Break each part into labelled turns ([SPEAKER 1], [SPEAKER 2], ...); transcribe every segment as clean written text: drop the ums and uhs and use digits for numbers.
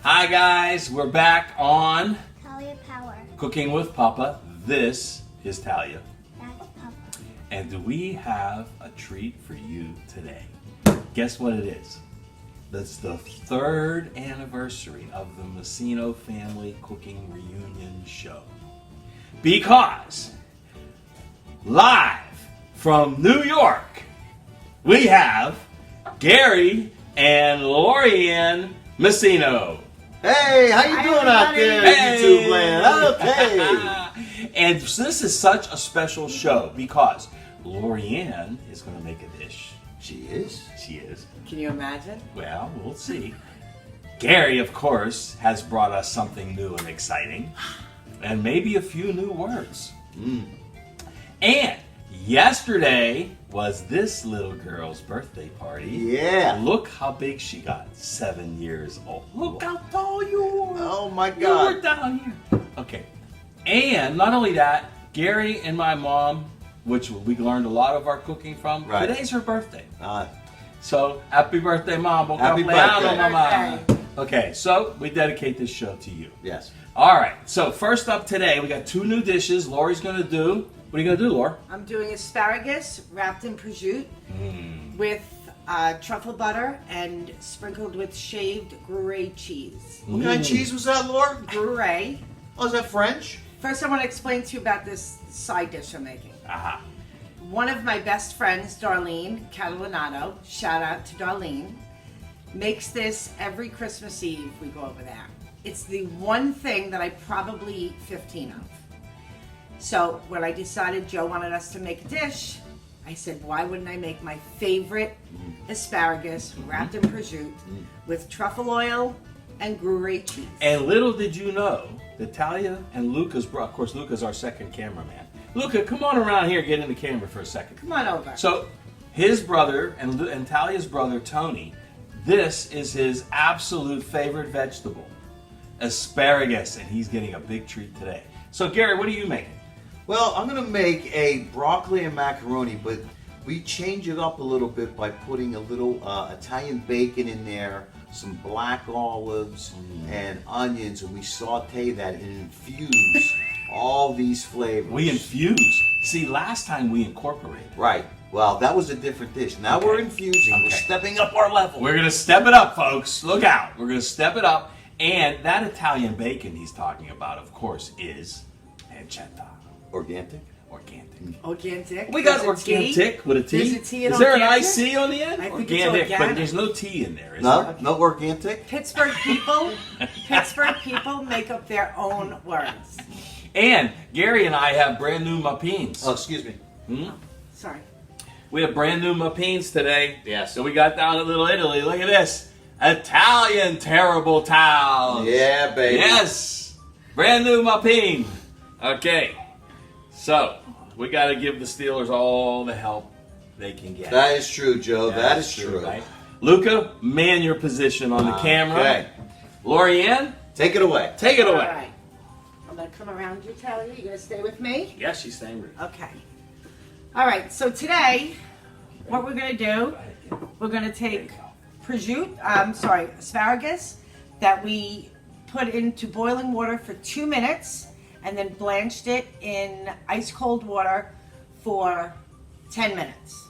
[SPEAKER 1] Hi guys, we're back on
[SPEAKER 2] Talia Power.
[SPEAKER 1] Cooking with Papa. This is Talia.
[SPEAKER 2] That's Papa.
[SPEAKER 1] And we have a treat for you today. Guess what it is? That's the 3rd anniversary of the Messino Family Cooking Reunion show. Because live from New York, we have Gary and Lorianne Messino.
[SPEAKER 3] Hey, how you doing out there,
[SPEAKER 1] Hey.
[SPEAKER 3] YouTube land? Okay.
[SPEAKER 1] And so this is such a special show because Lorianne is going to make a dish.
[SPEAKER 3] She is?
[SPEAKER 1] She is.
[SPEAKER 4] Can you imagine?
[SPEAKER 1] Well, we'll see. Gary, of course, has brought us something new and exciting. And maybe a few new words. And yesterday was this little girl's birthday party.
[SPEAKER 3] Yeah.
[SPEAKER 1] Look how big she got. 7 years old. Look how tall you are.
[SPEAKER 3] Oh my
[SPEAKER 1] You
[SPEAKER 3] God.
[SPEAKER 1] were down here. Okay. And not only that, Gary and my mom, which we learned a lot of our cooking from,
[SPEAKER 3] Right.
[SPEAKER 1] today's her birthday.
[SPEAKER 3] Uh,
[SPEAKER 1] So, happy birthday, Mom.
[SPEAKER 3] Happy birthday.
[SPEAKER 1] Mama. Okay, so we dedicate this show to you.
[SPEAKER 3] yes.
[SPEAKER 1] All right, so first up today, we got 2 new dishes Lori's going to do. What are you going to do, Lori?
[SPEAKER 4] I'm doing asparagus wrapped in prosciutto with truffle butter and sprinkled with shaved Gruyere cheese.
[SPEAKER 3] What kind of cheese was that, Laura?
[SPEAKER 4] Gruyere.
[SPEAKER 3] Oh, is that French?
[SPEAKER 4] First, I want to explain to you about this side dish I'm making.
[SPEAKER 1] Aha.
[SPEAKER 4] One of my best friends, Darlene Catalanato, shout out to Darlene, makes this every Christmas Eve we go over there. It's the one thing that I probably eat 15 of. So when I decided Joe wanted us to make a dish, I said, why wouldn't I make my favorite asparagus wrapped in prosciutto with truffle oil and Gruyere cheese?
[SPEAKER 1] And little did you know that Talia and Luca's, of course, Luca's our second cameraman. Luca, come on around here, get in the camera for a second.
[SPEAKER 4] Come on over.
[SPEAKER 1] So, his brother and Talia's brother, Tony, this is his absolute favorite vegetable, asparagus, and he's getting a big treat today. So, Gary, what are you making?
[SPEAKER 3] Well, I'm going to make a broccoli and macaroni, but we change it up a little bit by putting a little Italian bacon in there, some black olives, and onions, and we saute that and infuse all these flavors.
[SPEAKER 1] We infuse. See, last time we incorporated.
[SPEAKER 3] Right. Well, that was a different dish. Now we're infusing. We're
[SPEAKER 1] Okay.
[SPEAKER 3] stepping up our level.
[SPEAKER 1] We're going to step it up, folks. Look out. We're going to step it up. And that Italian bacon he's talking about, of course, is pancetta.
[SPEAKER 3] Organic?
[SPEAKER 1] Organic.
[SPEAKER 4] Organic.
[SPEAKER 1] We got
[SPEAKER 4] There's a T.
[SPEAKER 1] organic with a T.
[SPEAKER 4] There's a T in
[SPEAKER 1] Is there an
[SPEAKER 4] organic?
[SPEAKER 1] IC on the end?
[SPEAKER 4] I think it's organic.
[SPEAKER 1] But there's no T in there, is
[SPEAKER 3] No,
[SPEAKER 1] there?
[SPEAKER 3] no organic.
[SPEAKER 4] Pittsburgh people make up their own words.
[SPEAKER 1] And Gary and I have brand new muffins.
[SPEAKER 3] Oh, excuse me.
[SPEAKER 4] Sorry.
[SPEAKER 1] We have brand new muffins today.
[SPEAKER 3] Yes.
[SPEAKER 1] So we got down to Little Italy. Look at this. Italian terrible towels.
[SPEAKER 3] Yeah, baby.
[SPEAKER 1] Yes. Brand new muffin. Okay. So, we got to give the Steelers all the help they can get.
[SPEAKER 3] That is true, Joe.
[SPEAKER 1] Yeah,
[SPEAKER 3] that
[SPEAKER 1] that's
[SPEAKER 3] is true.
[SPEAKER 1] Right? Luca, man your position on the camera.
[SPEAKER 3] Okay.
[SPEAKER 1] Lorianne,
[SPEAKER 3] Take it away.
[SPEAKER 1] take it away.
[SPEAKER 4] All right. I'm going to come around you, Talia. You going to stay with me?
[SPEAKER 1] Yes, she's staying with you.
[SPEAKER 4] Okay. All right. So today, what we're going to do, we're going to take asparagus that we put into boiling water for 2 minutes and then blanched it in ice cold water for 10 minutes.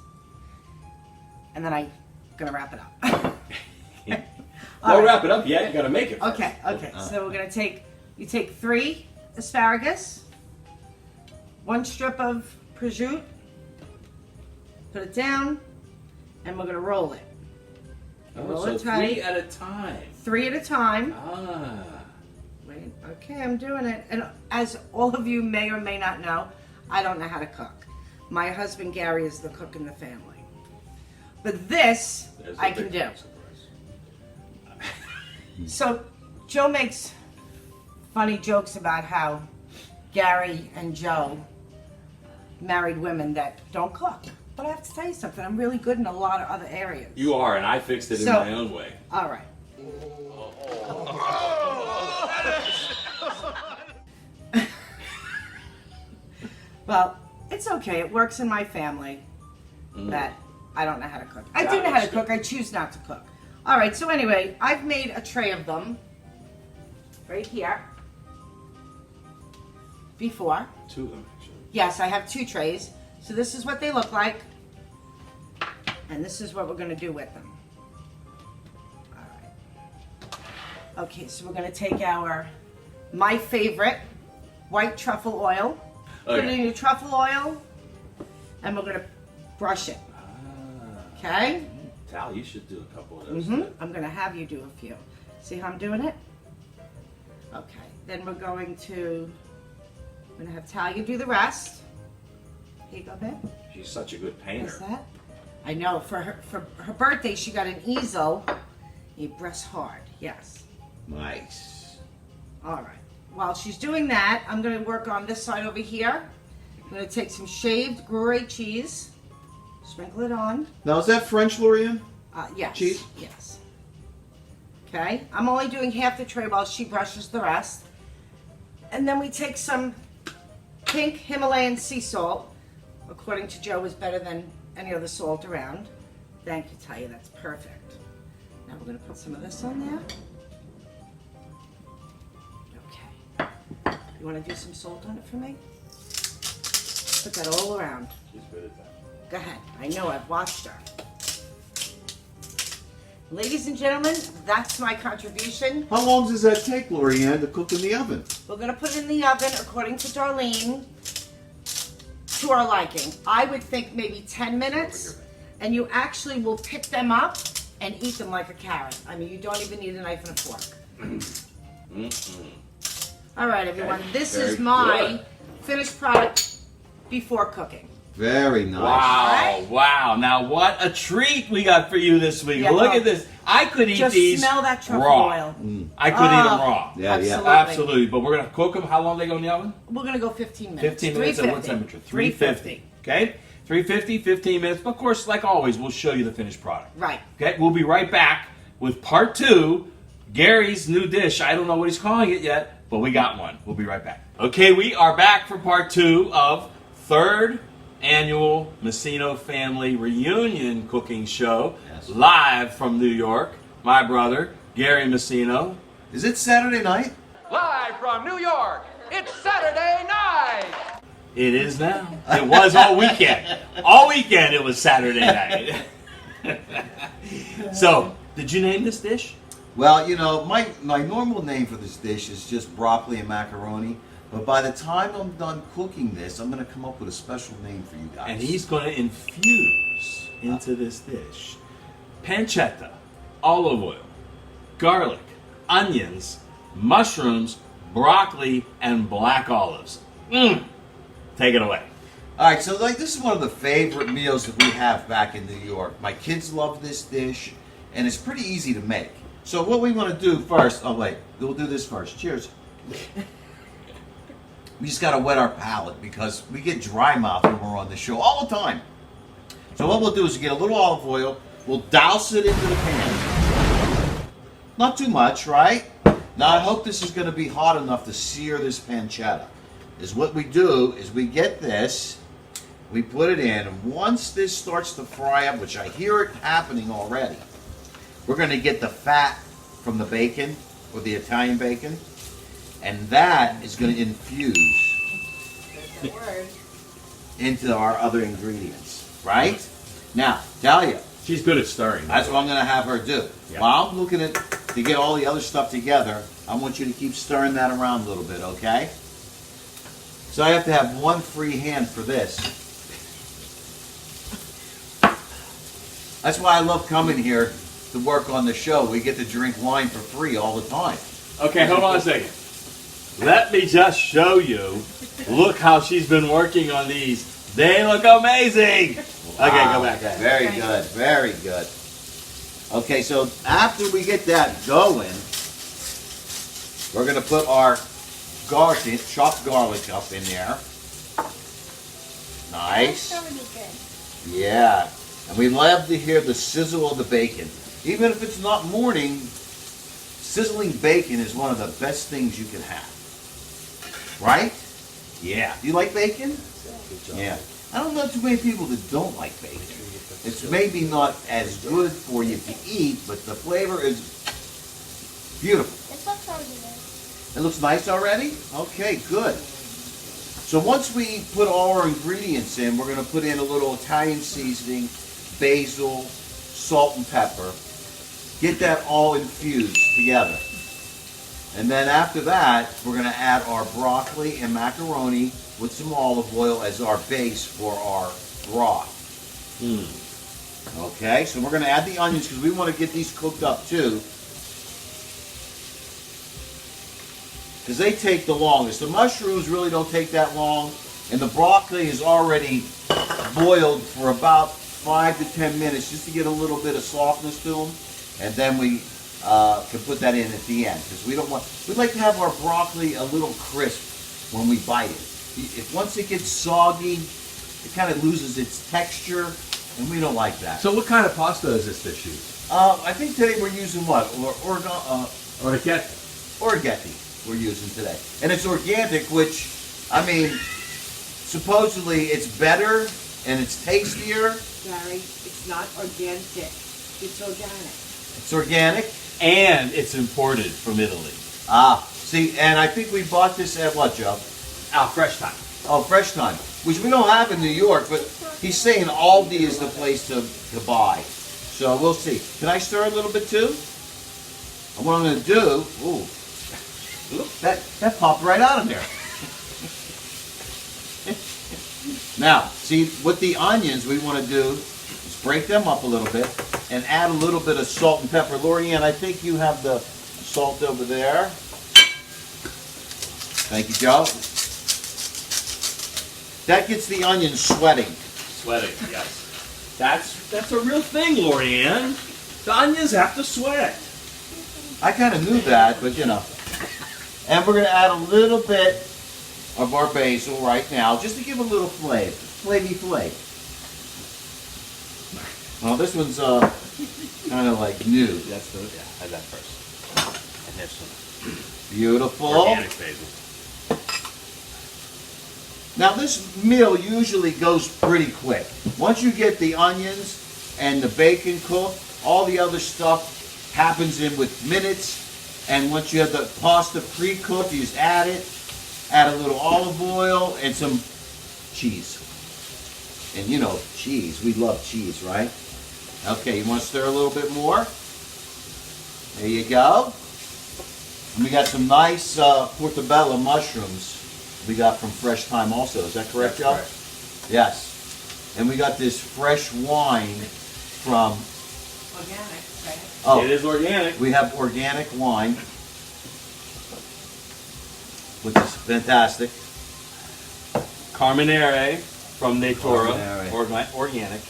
[SPEAKER 4] And then I'm going to wrap it up.
[SPEAKER 1] Don't wrap it up yet. You got to make it first.
[SPEAKER 4] Okay, so we're going to you take 3 asparagus, 1 strip of prosciutto, put it down, and we're going to roll it.
[SPEAKER 1] Oh, so 3 at a time.
[SPEAKER 4] 3 at a time.
[SPEAKER 1] Ah.
[SPEAKER 4] Wait, okay, I'm doing it. And as all of you may or may not know, I don't know how to cook. My husband Gary is the cook in the family. But this,
[SPEAKER 1] There's a
[SPEAKER 4] I can
[SPEAKER 1] big
[SPEAKER 4] do.
[SPEAKER 1] surprise.
[SPEAKER 4] So, Joe makes funny jokes about how Gary and Joe married women that don't cook. But I have to tell you something, I'm really good in a lot of other areas.
[SPEAKER 1] You are, and I fixed it in
[SPEAKER 4] So-
[SPEAKER 1] my own way.
[SPEAKER 4] All right. Well, it's okay. It works in my family that I don't know how to cook. I
[SPEAKER 1] That
[SPEAKER 4] do know how to
[SPEAKER 1] looks
[SPEAKER 4] cook. I choose not to cook. All right, so anyway, I've made a tray of them right here before.
[SPEAKER 1] 2 of them, actually.
[SPEAKER 4] Yes, I have 2 trays. So this is what they look like. And this is what we're going to do with them. All right. Okay, so we're going to take my favorite, white truffle oil. Put it in your truffle oil, and we're going to brush it. Okay?
[SPEAKER 1] Tal, you should do a couple of those.
[SPEAKER 4] I'm going to have you do a few. See how I'm doing it? Okay. Then we're going to have Talia do the rest. Here you go, babe.
[SPEAKER 1] She's such a good painter.
[SPEAKER 4] What's that? I know. For her birthday, she got an easel. You press hard. Yes.
[SPEAKER 3] Nice.
[SPEAKER 4] All right. While she's doing that, I'm going to work on this side over here. I'm going to take some shaved Gruyere cheese, sprinkle it on.
[SPEAKER 3] Now, is that French, Lorianne?
[SPEAKER 4] Yes.
[SPEAKER 3] Cheese?
[SPEAKER 4] Yes. Okay. I'm only doing half the tray while she brushes the rest. And then we take some pink Himalayan sea salt. According to Joe, is better than any other salt around. Thank you, Talia. That's perfect. Now we're going to put some of this on there. Okay. You want to do some salt on it for me? Put that all around.
[SPEAKER 1] She's good at that.
[SPEAKER 4] Go ahead. I know. I've watched her. Ladies and gentlemen, that's my contribution.
[SPEAKER 3] How long does that take, Lorianne, to cook in the oven?
[SPEAKER 4] We're going to put it in the oven, according to Darlene, to our liking. I would think maybe 10 minutes, and you actually will pick them up and eat them like a carrot. I mean, you don't even need a knife and a fork. All right, everyone. This
[SPEAKER 3] Very
[SPEAKER 4] is my
[SPEAKER 1] good.
[SPEAKER 4] finished product before cooking.
[SPEAKER 3] Very nice.
[SPEAKER 1] Wow,
[SPEAKER 4] Right?
[SPEAKER 1] wow. Now, what a treat we got for you this week.
[SPEAKER 4] Yeah,
[SPEAKER 1] Look
[SPEAKER 4] well,
[SPEAKER 1] at this. I could eat
[SPEAKER 4] Just
[SPEAKER 1] these
[SPEAKER 4] smell that truffle
[SPEAKER 1] raw.
[SPEAKER 4] oil.
[SPEAKER 1] I could eat them raw.
[SPEAKER 3] Yeah, yeah.
[SPEAKER 4] Absolutely.
[SPEAKER 1] Absolutely. But we're going to cook them. How long they go in the oven?
[SPEAKER 4] We're going to go 15 minutes.
[SPEAKER 1] 15 minutes at what
[SPEAKER 4] 350.
[SPEAKER 1] temperature? 350. Okay? 350, 15 minutes. But of course, like always, we'll show you the finished product.
[SPEAKER 4] Right.
[SPEAKER 1] Okay? We'll be right back with part 2, Gary's new dish. I don't know what he's calling it yet, but we got one. We'll be right back. Okay, we are back for part 2 of 3rd annual Messino Family Reunion cooking show,
[SPEAKER 3] Yes.
[SPEAKER 1] live from New York. My brother, Gary Messino.
[SPEAKER 3] Is it Saturday night?
[SPEAKER 2] Live from New York, it's Saturday night!
[SPEAKER 1] It is now. It was all weekend. All weekend it was Saturday night. So, did you name this dish?
[SPEAKER 3] Well, you know, my normal name for this dish is just broccoli and macaroni. But by the time I'm done cooking this, I'm going to come up with a special name for you guys.
[SPEAKER 1] And he's going to infuse into this dish pancetta, olive oil, garlic, onions, mushrooms, broccoli, and black olives. Take it away.
[SPEAKER 3] All right, so like this is one of the favorite meals that we have back in New York. My kids love this dish, and it's pretty easy to make. So what we want to do first, oh wait, we'll do this first. Cheers. We just got to wet our palate because we get dry mouth when we're on the show all the time. So what we'll do is get a little olive oil, we'll douse it into the pan. Not too much, right? Now I hope this is going to be hot enough to sear this pancetta. Is what we do is we get this, we put it in, and once this starts to fry up, which I hear it happening already, we're going to get the fat from the bacon, or the Italian bacon, and that is going to infuse into our other ingredients, right? Now, Talia,
[SPEAKER 1] She's good at stirring.
[SPEAKER 3] that's what I'm going to have her do.
[SPEAKER 1] Yeah.
[SPEAKER 3] While I'm looking at to get all the other stuff together, I want you to keep stirring that around a little bit, okay? So I have to have one free hand for this. That's why I love coming here to work on the show. We get to drink wine for free all the time.
[SPEAKER 1] Okay, hold on a second. Let me just show you. Look how she's been working on these. They look amazing. Okay, go back.
[SPEAKER 3] Very good, very good. Okay, so after we get that going, we're going to put our garlic, chopped garlic up in there. Nice.
[SPEAKER 5] That's gonna be good.
[SPEAKER 3] Yeah. And we love to hear the sizzle of the bacon. Even if it's not morning, sizzling bacon is one of the best things you can have. Right?
[SPEAKER 1] Yeah.
[SPEAKER 3] Do you like bacon?
[SPEAKER 5] Good job.
[SPEAKER 3] Yeah. I don't know too many people that don't like bacon. It's maybe not as good for you to eat, but the flavor is beautiful.
[SPEAKER 6] This looks already good.
[SPEAKER 3] It looks nice already? Okay, good. So once we put all our ingredients in, we're going to put in a little Italian seasoning, basil, salt and pepper. Get that all infused together. And then after that, we're going to add our broccoli and macaroni with some olive oil as our base for our broth. Okay, so we're going to add the onions because we want to get these cooked up too. Because they take the longest. The mushrooms really don't take that long, and the broccoli is already boiled for about 5 to 10 minutes just to get a little bit of softness to them, and then we can put that in at the end because we'd like to have our broccoli a little crisp when we bite it. If once it gets soggy, it kind of loses its texture, and we don't like that.
[SPEAKER 1] So what kind of pasta is this dish use?
[SPEAKER 3] I think today we're using what? Orgetti we're using today. And it's organic, which, I mean, supposedly it's better and it's tastier.
[SPEAKER 4] Gary, it's not organic. It's organic.
[SPEAKER 3] It's organic.
[SPEAKER 1] And it's imported from Italy.
[SPEAKER 3] See, and I think we bought this at what, Joe?
[SPEAKER 1] Fresh Time.
[SPEAKER 3] Oh, Fresh Time, which we don't have in New York, but he's saying Aldi is the place to buy. So we'll see. Can I stir a little bit too? And what I'm going to do, look, that popped right out of there. Now, see, with the onions, we want to do is break them up a little bit and add a little bit of salt and pepper. Lorianne, I think you have the salt over there. Thank you, Joe. That gets the onions sweating.
[SPEAKER 1] Sweating, yes. That's a real thing, Lorianne. The onions have to sweat.
[SPEAKER 3] I kind of knew that, but you know. And we're going to add a little bit of our basil right now, just to give a little flavor. Flavy. Well, this one's kind of like new.
[SPEAKER 5] Have that first. And there's some
[SPEAKER 3] Beautiful.
[SPEAKER 5] organic basil.
[SPEAKER 3] Now this meal usually goes pretty quick. Once you get the onions and the bacon cooked, all the other stuff happens in with minutes. And once you have the pasta pre-cooked, you just add it. Add a little olive oil and some cheese. And you know, cheese. We love cheese, right? Okay, you want to stir a little bit more? There you go. And we got some nice portobello mushrooms we got from Fresh Time also. Is that correct, Joe?
[SPEAKER 5] Correct.
[SPEAKER 3] Yes. And we got this fresh wine from...
[SPEAKER 4] Organic, right?
[SPEAKER 3] Oh,
[SPEAKER 1] It is organic.
[SPEAKER 3] we have organic wine, which is fantastic.
[SPEAKER 1] Carmenere from Natura.
[SPEAKER 3] Carmenere.
[SPEAKER 1] Organic.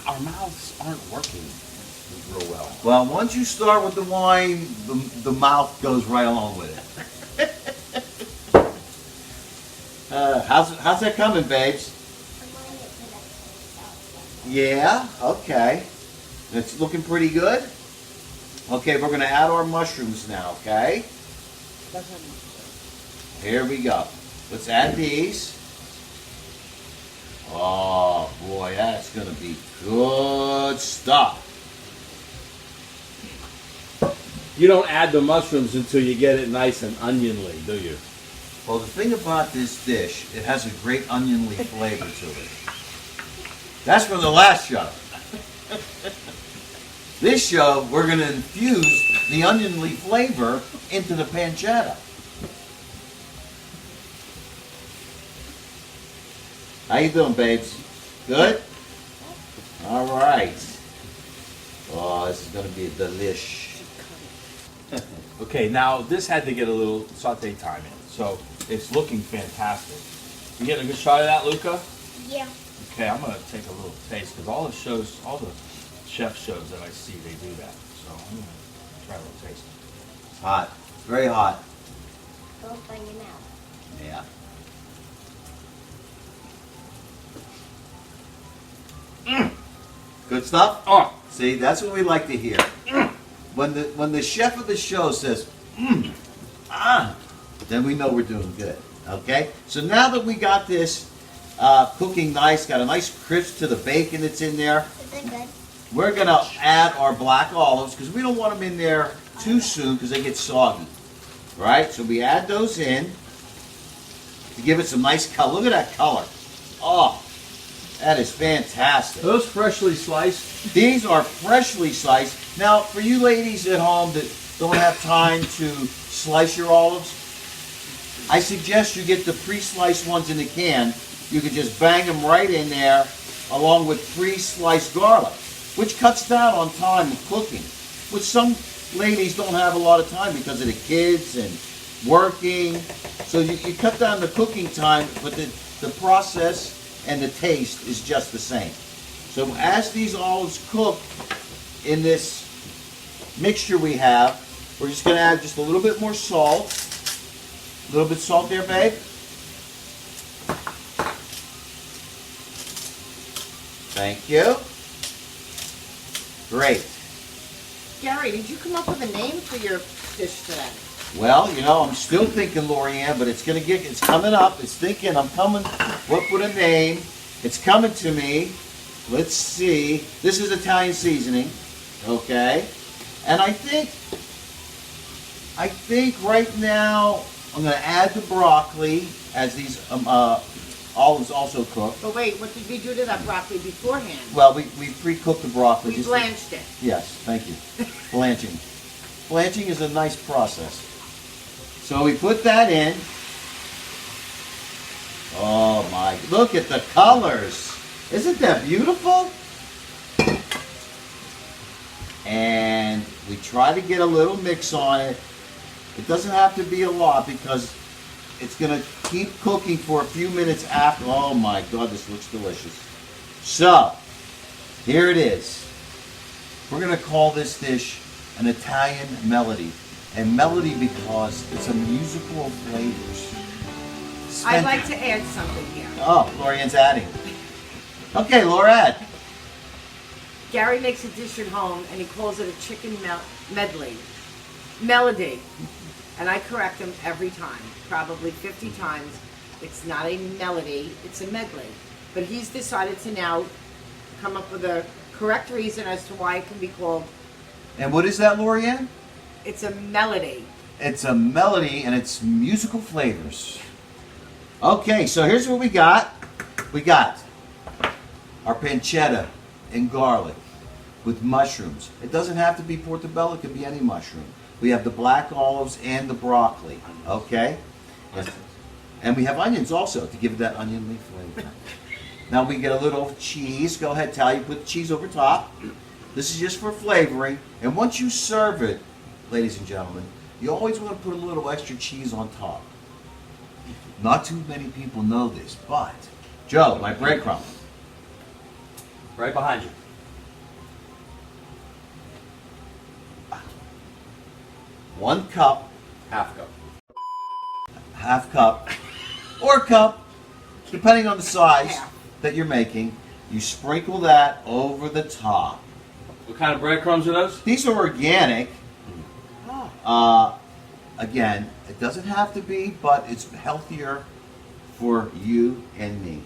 [SPEAKER 1] Our mouths aren't working real well.
[SPEAKER 3] Well, once you start with the wine, the mouth goes right along with it. How's that coming, babes?
[SPEAKER 6] I'm going to put it myself.
[SPEAKER 3] Yeah, okay. It's looking pretty good. Okay, we're going to add our mushrooms now, okay? Here we go. Let's add these. Oh, boy, that's going to be good stuff.
[SPEAKER 1] You don't add the mushrooms until you get it nice and onionly, do you?
[SPEAKER 3] Well, the thing about this dish, it has a great onionly flavor to it. That's from the last show. This show, we're going to infuse the onionly flavor into the pancetta. How you doing, babes? Good? All right. Oh, this is going to be a delish.
[SPEAKER 1] Okay, now this had to get a little saute time in, so it's looking fantastic. You getting a good shot of that, Luca?
[SPEAKER 6] Yeah.
[SPEAKER 1] Okay, I'm gonna take a little taste because all the chef shows that I see, they do that. So I'm gonna try a little taste.
[SPEAKER 3] It's hot. It's very hot.
[SPEAKER 6] Go find your mouth.
[SPEAKER 3] Yeah. Good stuff?
[SPEAKER 1] Oh,
[SPEAKER 3] See, that's what we like to hear. When the chef of the show says, then we know we're doing good. Okay? So now that we got this cooking nice, got a nice crisp to the bacon that's in there,
[SPEAKER 6] Is it good?
[SPEAKER 3] we're going to add our black olives because we don't want them in there too soon because they get soggy. Right? So we add those in to give it some nice color. Look at that color. Oh, that is fantastic.
[SPEAKER 1] Those freshly sliced.
[SPEAKER 3] These are freshly sliced. Now, for you ladies at home that don't have time to slice your olives, I suggest you get the pre-sliced ones in the can. You can just bang them right in there along with pre-sliced garlic, which cuts down on time of cooking, which some ladies don't have a lot of time because of the kids and working. So you cut down the cooking time, but the process and the taste is just the same. So as these olives cook in this mixture we have, we're just going to add just a little bit more salt. A little bit of salt there, babe. Thank you. Great.
[SPEAKER 4] Gary, did you come up with a name for your dish today?
[SPEAKER 3] Well, you know, I'm still thinking, Lorianne, but it's coming up. It's thinking, I'm coming up with a name. It's coming to me. Let's see. This is Italian seasoning, okay? And I think right now I'm going to add the broccoli as these olives also cook.
[SPEAKER 4] But wait, what did we do to that broccoli beforehand?
[SPEAKER 3] Well, we pre-cooked the broccoli.
[SPEAKER 4] We blanched it.
[SPEAKER 3] Yes, thank you. Blanching. Blanching is a nice process. So we put that in. Oh my, look at the colors. Isn't that beautiful? And we try to get a little mix on it. It doesn't have to be a lot because it's going to keep cooking for a few minutes after. Oh my God, this looks delicious. So, here it is. We're going to call this dish an Italian melody. And melody because it's a musical of flavors.
[SPEAKER 4] I'd like to add something here.
[SPEAKER 3] Oh, Lorianne's adding. Okay, Laura, add.
[SPEAKER 4] Gary makes a dish at home and he calls it a chicken melody. And I correct him every time, probably 50 times. It's not a melody, it's a medley. But he's decided to now come up with a correct reason as to why it can be called.
[SPEAKER 3] And what is that, Lorianne?
[SPEAKER 4] It's a melody.
[SPEAKER 3] It's a melody and it's musical flavors. Okay, so here's what we got. We got our pancetta and garlic with mushrooms. It doesn't have to be portobello, it could be any mushroom. We have the black olives and the broccoli, okay? And we have onions also to give it that onionly flavor. Now we get a little cheese. Go ahead, Talia, put the cheese over top. This is just for flavoring. And once you serve it, ladies and gentlemen, you always want to put a little extra cheese on top. Not too many people know this, but Joe, my breadcrumb.
[SPEAKER 5] Right behind you.
[SPEAKER 3] One cup,
[SPEAKER 5] Half cup.
[SPEAKER 3] half cup, or cup, depending on the size that you're making. You sprinkle that over the top.
[SPEAKER 5] What kind of breadcrumbs are those?
[SPEAKER 3] These are organic. Again, it doesn't have to be, but it's healthier for you and me.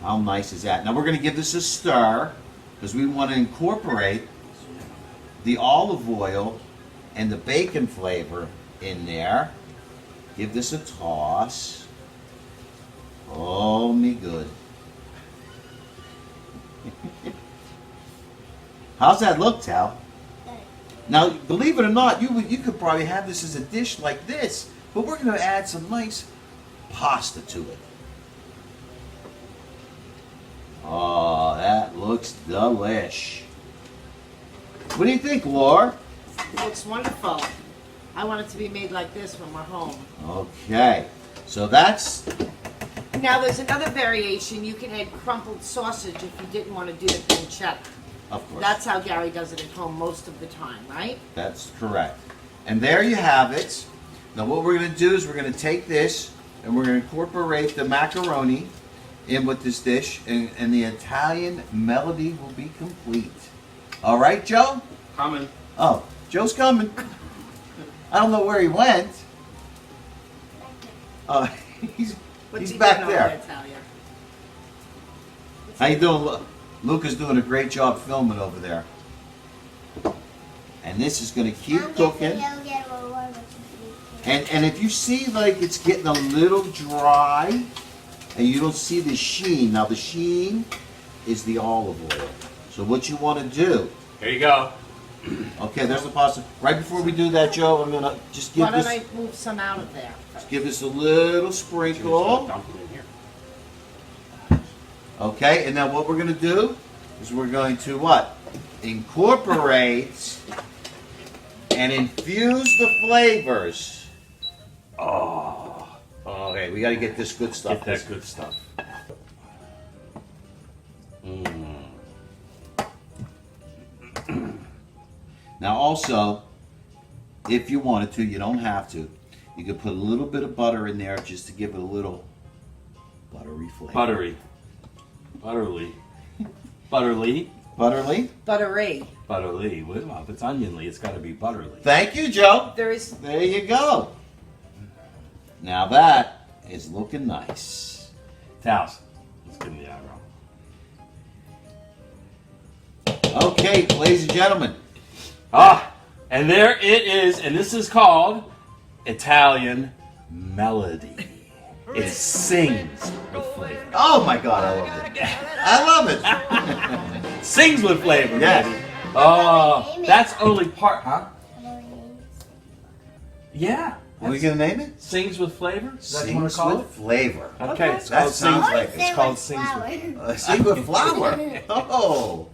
[SPEAKER 3] How nice is that? Now we're going to give this a stir because we want to incorporate the olive oil and the bacon flavor in there. Give this a toss. Oh, me good. How's that look, Tal? Now, believe it or not, you could probably have this as a dish like this, but we're going to add some nice pasta to it. Oh, that looks delish. What do you think, Laura?
[SPEAKER 4] It looks wonderful. I want it to be made like this when we're home.
[SPEAKER 3] Okay, so that's...
[SPEAKER 4] Now there's another variation. You can add crumpled sausage if you didn't want to do the pancetta.
[SPEAKER 3] Of course.
[SPEAKER 4] That's how Gary does it at home most of the time, right?
[SPEAKER 3] That's correct. And there you have it. Now what we're going to do is we're going to take this and we're going to incorporate the macaroni in with this dish, and the Italian melody will be complete. All right, Joe?
[SPEAKER 5] Coming.
[SPEAKER 3] Oh, Joe's coming. I don't know where he went. He's
[SPEAKER 4] What's he
[SPEAKER 3] back
[SPEAKER 4] doing over
[SPEAKER 3] there.
[SPEAKER 4] Talia? What's
[SPEAKER 3] How
[SPEAKER 4] he
[SPEAKER 3] you doing? Luca's doing a great job filming over there. And this is going to keep cooking. And if you see like it's getting a little dry and you don't see the sheen, now the sheen is the olive oil. So what you want to do,
[SPEAKER 1] Here you go.
[SPEAKER 3] okay, there's the pasta. Right before we do that, Joe, I'm going to just give
[SPEAKER 4] Why don't
[SPEAKER 3] this,
[SPEAKER 4] I move some out of there?
[SPEAKER 3] give this a little sprinkle.
[SPEAKER 5] Dump it in here.
[SPEAKER 3] Okay, and then what we're going to do is we're going to what? Incorporate and infuse the flavors. Oh, okay, we got to get this good stuff.
[SPEAKER 1] Get that good stuff.
[SPEAKER 3] Now also, if you wanted to, you don't have to, you could put a little bit of butter in there just to give it a little buttery flavor.
[SPEAKER 1] Buttery. Butterly. Butterly.
[SPEAKER 3] Butterly?
[SPEAKER 4] Buttery.
[SPEAKER 1] Butterly. Well, if it's onionly, it's got to be butterly.
[SPEAKER 3] Thank you, Joe.
[SPEAKER 4] There is.
[SPEAKER 3] There you go. Now that is looking nice.
[SPEAKER 1] Taos. Let's give him the eyebrow.
[SPEAKER 3] Okay, ladies and gentlemen.
[SPEAKER 1] Ah, and there it is, and this is called Italian Melody. It sings with flavor.
[SPEAKER 3] Oh my God, I love it. I love it.
[SPEAKER 1] Sings with flavor,
[SPEAKER 3] Yes.
[SPEAKER 1] baby. Oh, that's only part, huh? Yeah.
[SPEAKER 3] What are we gonna name it?
[SPEAKER 1] Sings with flavor? Is that what you want
[SPEAKER 3] Sings
[SPEAKER 1] to call
[SPEAKER 3] with
[SPEAKER 1] it?
[SPEAKER 3] flavor.
[SPEAKER 1] Okay, it's
[SPEAKER 3] That
[SPEAKER 1] called
[SPEAKER 3] sounds
[SPEAKER 1] Sings.
[SPEAKER 3] like it.
[SPEAKER 1] It's called Sings with.
[SPEAKER 3] Sing with flour. Oh.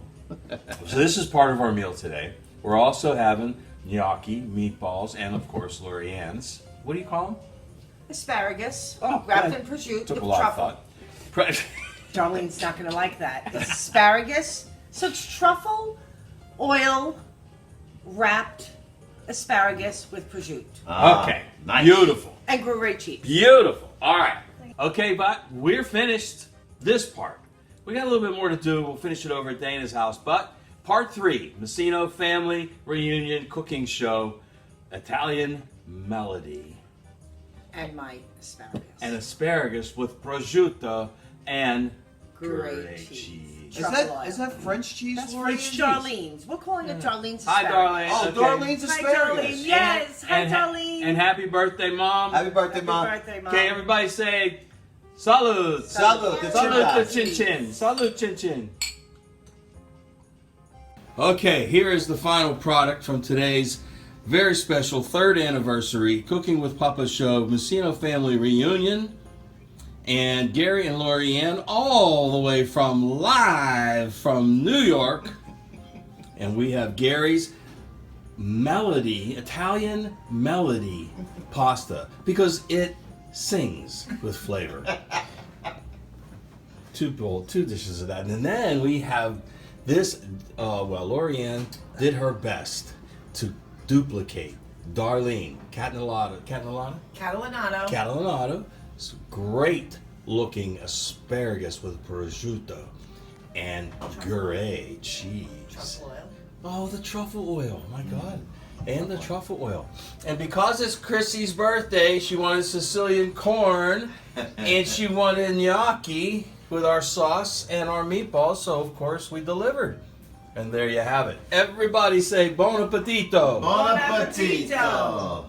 [SPEAKER 1] So this is part of our meal today. We're also having gnocchi, meatballs, and of course Lorianne's. What do you call them?
[SPEAKER 4] Asparagus,
[SPEAKER 1] Oh,
[SPEAKER 4] wrapped
[SPEAKER 1] okay.
[SPEAKER 4] in prosciutto
[SPEAKER 1] Took
[SPEAKER 4] with
[SPEAKER 1] a lot
[SPEAKER 4] truffle.
[SPEAKER 1] of thought.
[SPEAKER 4] Darlene's not going to like that. It's asparagus. So it's truffle, oil, wrapped asparagus with prosciutto.
[SPEAKER 1] Okay,
[SPEAKER 3] Nice.
[SPEAKER 1] beautiful.
[SPEAKER 4] And Gruyere cheese.
[SPEAKER 1] Beautiful. All right. Okay, but we're finished this part. We got a little bit more to do. We'll finish it over at Dana's house. But part 3, Messino Family Reunion Cooking Show, Italian Melody.
[SPEAKER 4] And my asparagus.
[SPEAKER 1] And asparagus with prosciutto and
[SPEAKER 4] Gruyere
[SPEAKER 1] cheese.
[SPEAKER 4] cheese.
[SPEAKER 3] Is that French cheese?
[SPEAKER 4] That's
[SPEAKER 3] Lori?
[SPEAKER 4] French Darlene's. We're calling it Darlene's
[SPEAKER 1] Hi,
[SPEAKER 4] asparagus.
[SPEAKER 1] Darlene.
[SPEAKER 3] Oh,
[SPEAKER 1] Okay.
[SPEAKER 3] Darlene's
[SPEAKER 4] Hi,
[SPEAKER 3] asparagus.
[SPEAKER 4] Darlene. Yes. Hi, Darlene.
[SPEAKER 1] And happy birthday, Mom.
[SPEAKER 3] Happy birthday,
[SPEAKER 4] Happy
[SPEAKER 3] Mom.
[SPEAKER 4] birthday, Mom.
[SPEAKER 1] Okay, everybody say salud.
[SPEAKER 3] Salud.
[SPEAKER 1] Salud to chin chin. Salud chin chin. Okay, here is the final product from today's very special 3rd anniversary Cooking with Papa show, Messino Family Reunion. And Gary and Lorianne all the way live from New York. And we have Gary's Melody, Italian Melody pasta, because it sings with flavor. Two dishes of that. And then we have this, Lorianne did her best to duplicate Darlene Catalanato. Great looking asparagus with prosciutto and Gruyere cheese.
[SPEAKER 4] Truffle oil.
[SPEAKER 1] Oh, the truffle oil. My God. And the truffle oil. And because it's Chrissy's birthday, she wanted Sicilian corn and she wanted gnocchi with our sauce and our meatballs. So, of course, we delivered. And there you have it. Everybody say buon appetito.
[SPEAKER 3] Buon appetito.